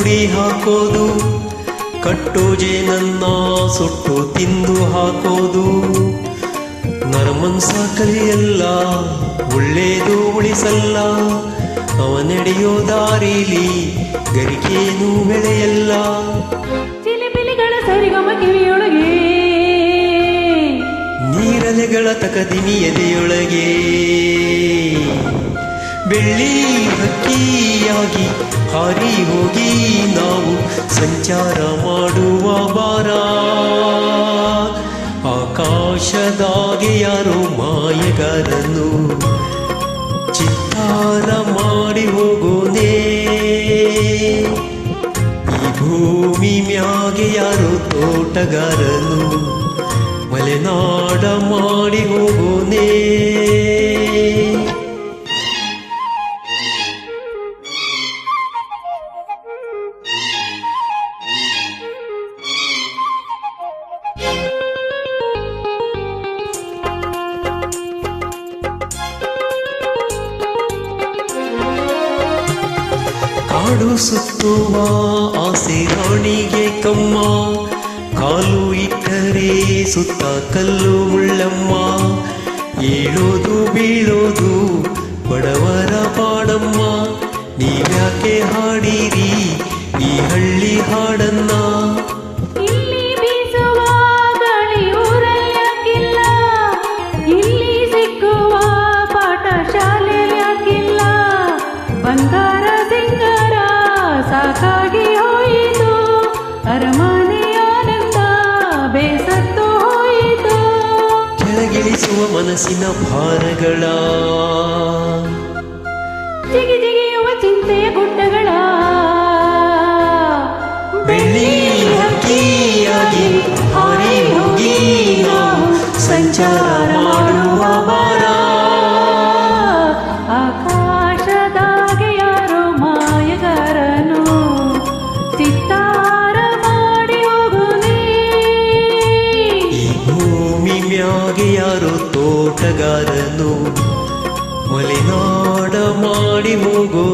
ಗುರಿ ಹಾಕೋದು, ಕಟ್ಟೋಜೆ ನನ್ನ ಸುಟ್ಟು ತಿಂದು ಹಾಕೋದು. ನರಮನ್ಸ ಕಲಿಯಲ್ಲ, ಒಳ್ಳೇದು ಉಳಿಸಲ್ಲ, ಅವ ನಡೆಯೋ ದಾರಿಲಿ ಗರಿಕೇನು ಬೆಳೆಯಲ್ಲ. ಚಿಲಿಪಿಲಿಗಳ ಸರಿಗಮ ಕಿವಿಯೊಳಗೆ, ನೀರಲೆಗಳ ತಕದಿಮಿ ಎದೆಯೊಳಗೆ, ಬೆಳ್ಳಿ ಹಕ್ಕಿಯಾಗಿ ಹಾರಿ ಹೋಗಿ ನಾವು ಸಂಚಾರ ಮಾಡುವ ಬಾರ. ಆಕಾಶದಾಗೆ ಯಾರೋ ಮಾಯಗಾರನು ಚಿತ್ತಾರ ಮಾಡಿ ಹೋಗೋನೇ. ಈ ಭೂಮಿ ಮ್ಯಾಗೆ ಯಾರೋ ತೋಟಗಾರನು ಮಲೆನಾಡ ಮಾಡಿ ಹೋಗೋನೇ. ಕಾಡು ಸುತ್ತುವ ಆಸೆ ರಾಣಿಗೆ ಕಮ್ಮ, ಕಾಲು ಇಟ್ಟರೆ ಸುತ್ತ ಕಲ್ಲು ಮುಳ್ಳಮ್ಮ. ಏಳೋದು ಬೀಳೋದು ಬಡವರ ಪಾಡಮ್ಮ, ನೀವ್ಯಾಕೆ ಹಾಡಿರಿ ಈ ಹಳ್ಳಿ ಹಾಡನ್ನ. ಇಲ್ಲಿ ಬೀಸುವ ಗಾಳಿ ಊರಲ್ಯಾಕಿಲ್ಲ, ಇಲ್ಲಿ ಸಿಕ್ಕುವ ಪಾಠ ಶಾಲೆಯಾಕಿಲ್ಲ. ಬಂಗಾರ ಸಿಂಗಾರ ಸಾಕಾಗಿ ಹೋಯಿತು, ಅರಮನೆ ಆನಂದ ಬೇಸತ್ತು ಹೋಯಿತು. ಕೆಳಗಿಳಿಸುವ ಮನಸ್ಸಿನ ಭಾರಗಳ, ಜಿಗಿ ಜಿಗಿಯುವ ಚಿಂತೆಯ ಗುಡ್ಡಗಳ, ಬೆಳ್ಳಿ ಹಕ್ಕಿಯಾಗಿ ಹಾರಿ ಹೋಗಿ ನಾವು ಸಂಚಾರ ಮಾಡುವ ಬಾರ. ಆಕಾಶದಾಗೆ ಯಾರೋ ಮಾಯಗಾರನು ಚಿತ್ತಾರ ಮಾಡಿ ಹೋಗುನೇ. ಈ ಭೂಮಿ ಮ್ಯಾಗೆ ಯಾರೋ ತೋಟಗಾರನು ಮಲೆನಾಡ ಮಾಡಿ ಹೋಗೋ